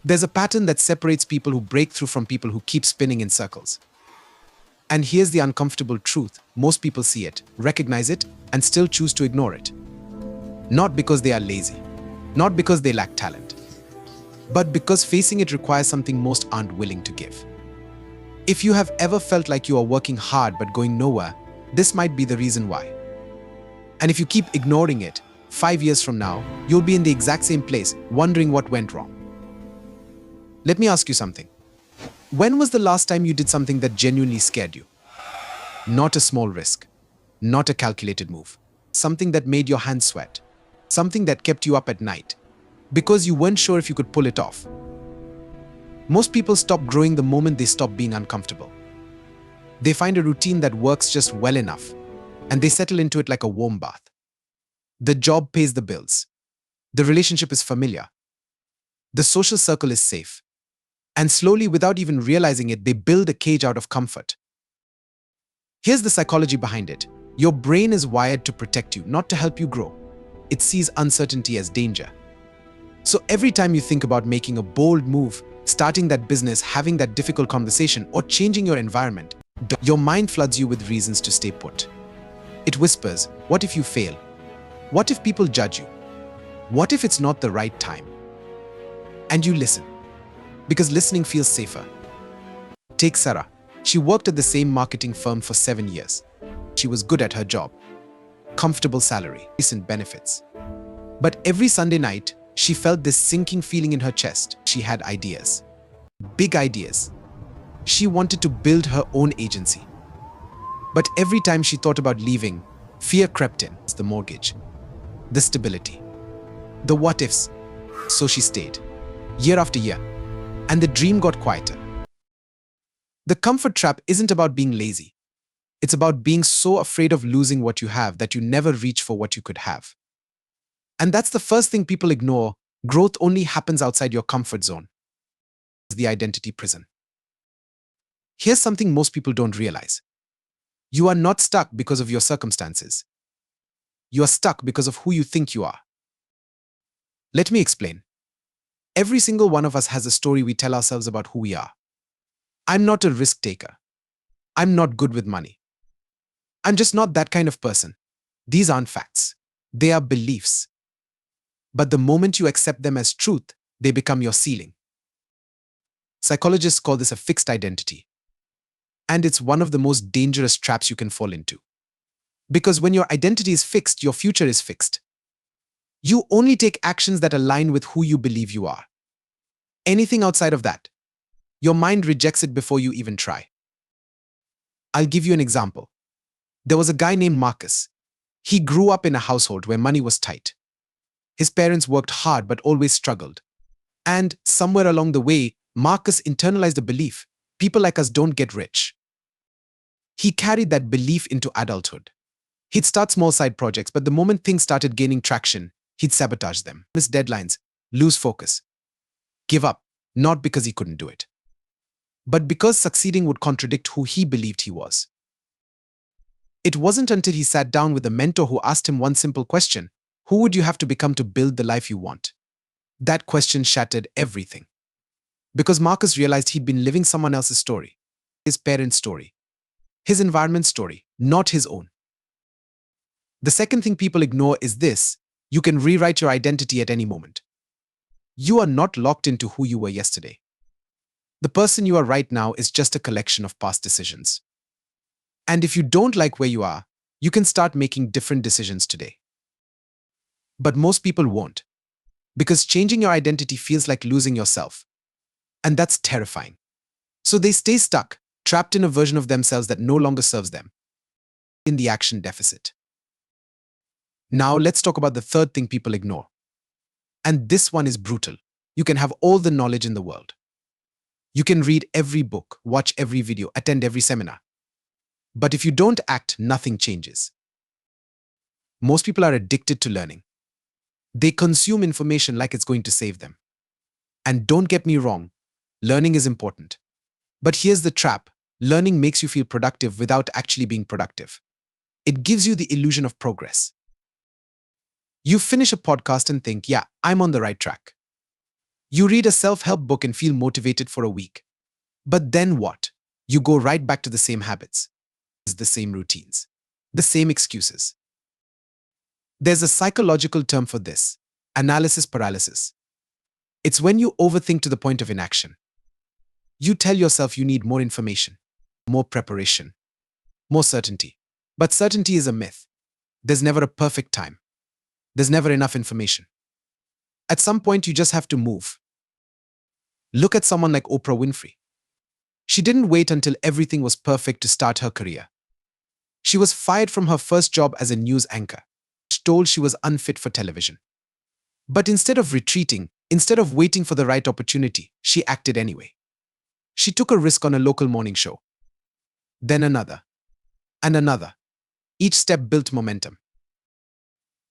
There's a pattern that separates people who break through from people who keep spinning in circles. And here's the uncomfortable truth. Most people see it, recognize it, and still choose to ignore it. Not because they are lazy, not because they lack talent, but because facing it requires something most aren't willing to give. If you have ever felt like you are working hard but going nowhere, this might be the reason why. And if you keep ignoring it, 5 years from now, you'll be in the exact same place, wondering what went wrong. Let me ask you something. When was the last time you did something that genuinely scared you? Not a small risk, not a calculated move, something that made your hands sweat, something that kept you up at night, because you weren't sure if you could pull it off. Most people stop growing the moment they stop being uncomfortable. They find a routine that works just well enough, and they settle into it like a warm bath. The job pays the bills. The relationship is familiar. The social circle is safe. And slowly, without even realizing it, they build a cage out of comfort. Here's the psychology behind it. Your brain is wired to protect you, not to help you grow. It sees uncertainty as danger. So every time you think about making a bold move, starting that business, having that difficult conversation, or changing your environment, your mind floods you with reasons to stay put. It whispers, what if you fail? What if people judge you? What if it's not the right time? And you listen, because listening feels safer. Take Sarah. She worked at the same marketing firm for 7 years. She was good at her job. Comfortable salary, decent benefits. But every Sunday night, she felt this sinking feeling in her chest. She had ideas. Big ideas. She wanted to build her own agency. But every time she thought about leaving, fear crept in. The mortgage, the stability, the what-ifs. So she stayed, year after year, and the dream got quieter. The comfort trap isn't about being lazy. It's about being so afraid of losing what you have that you never reach for what you could have. And that's the first thing people ignore. Growth only happens outside your comfort zone. The identity prison. Here's something most people don't realize. You are not stuck because of your circumstances. You are stuck because of who you think you are. Let me explain. Every single one of us has a story we tell ourselves about who we are. I'm not a risk taker. I'm not good with money. I'm just not that kind of person. These aren't facts. They are beliefs. But the moment you accept them as truth, they become your ceiling. Psychologists call this a fixed identity. And it's one of the most dangerous traps you can fall into. Because when your identity is fixed, your future is fixed. You only take actions that align with who you believe you are. Anything outside of that, your mind rejects it before you even try. I'll give you an example. There was a guy named Marcus. He grew up in a household where money was tight. His parents worked hard but always struggled. And somewhere along the way, Marcus internalized a belief: people like us don't get rich. He carried that belief into adulthood. He'd start small side projects, but the moment things started gaining traction, he'd sabotage them, miss deadlines, lose focus, give up, not because he couldn't do it, but because succeeding would contradict who he believed he was. It wasn't until he sat down with a mentor who asked him one simple question: who would you have to become to build the life you want? That question shattered everything. Because Marcus realized he'd been living someone else's story, his parents' story, his environment's story, not his own. The second thing people ignore is this: you can rewrite your identity at any moment. You are not locked into who you were yesterday. The person you are right now is just a collection of past decisions. And if you don't like where you are, you can start making different decisions today. But most people won't, because changing your identity feels like losing yourself. And that's terrifying. So they stay stuck, trapped in a version of themselves that no longer serves them, in the action deficit. Now let's talk about the third thing people ignore. And this one is brutal. You can have all the knowledge in the world. You can read every book, watch every video, attend every seminar. But if you don't act, nothing changes. Most people are addicted to learning. They consume information like it's going to save them. And don't get me wrong, learning is important. But here's the trap: learning makes you feel productive without actually being productive. It gives you the illusion of progress. You finish a podcast and think, yeah, I'm on the right track. You read a self-help book and feel motivated for a week. But then what? You go right back to the same habits, the same routines, the same excuses. There's a psychological term for this: analysis paralysis. It's when you overthink to the point of inaction. You tell yourself you need more information, more preparation, more certainty. But certainty is a myth. There's never a perfect time. There's never enough information. At some point, you just have to move. Look at someone like Oprah Winfrey. She didn't wait until everything was perfect to start her career. She was fired from her first job as a news anchor, told she was unfit for television. But instead of retreating, instead of waiting for the right opportunity, she acted anyway. She took a risk on a local morning show. Then another. And another. Each step built momentum.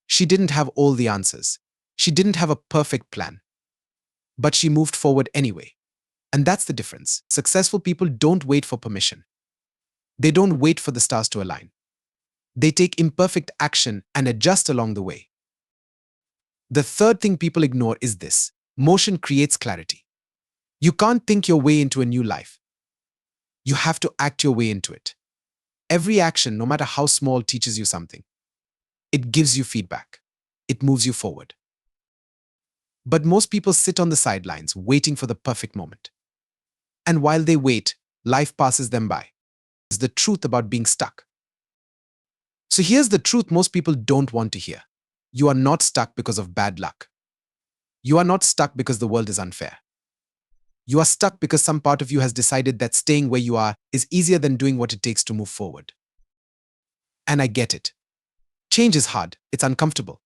She didn't have all the answers. She didn't have a perfect plan. But she moved forward anyway. And that's the difference. Successful people don't wait for permission. They don't wait for the stars to align. They take imperfect action and adjust along the way. The third thing people ignore is this: motion creates clarity. You can't think your way into a new life. You have to act your way into it. Every action, no matter how small, teaches you something. It gives you feedback. It moves you forward. But most people sit on the sidelines, waiting for the perfect moment. And while they wait, life passes them by. It's the truth about being stuck. So here's the truth most people don't want to hear. You are not stuck because of bad luck. You are not stuck because the world is unfair. You are stuck because some part of you has decided that staying where you are is easier than doing what it takes to move forward. And I get it. Change is hard. It's uncomfortable.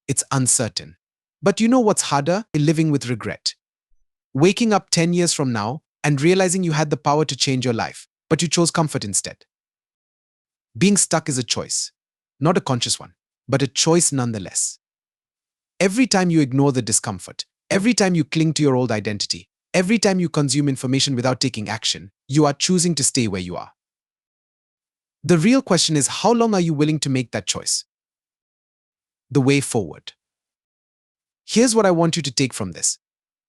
It's uncertain. But you know what's harder? Living with regret. Waking up 10 years from now and realizing you had the power to change your life, but you chose comfort instead. Being stuck is a choice. Not a conscious one, but a choice nonetheless. Every time you ignore the discomfort, every time you cling to your old identity, every time you consume information without taking action, you are choosing to stay where you are. The real question is, how long are you willing to make that choice? The way forward. Here's what I want you to take from this.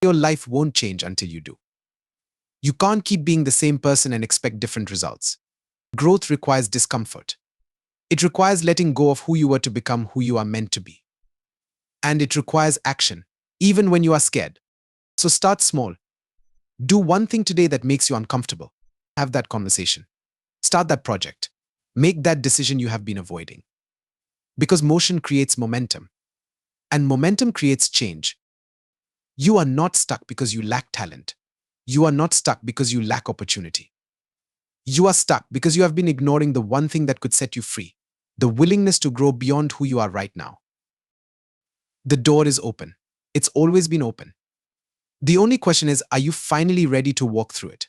Your life won't change until you do. You can't keep being the same person and expect different results. Growth requires discomfort. It requires letting go of who you were to become who you are meant to be. And it requires action, even when you are scared. So start small. Do one thing today that makes you uncomfortable. Have that conversation. Start that project. Make that decision you have been avoiding. Because motion creates momentum. And momentum creates change. You are not stuck because you lack talent. You are not stuck because you lack opportunity. You are stuck because you have been ignoring the one thing that could set you free: the willingness to grow beyond who you are right now. The door is open. It's always been open. The only question is, are you finally ready to walk through it?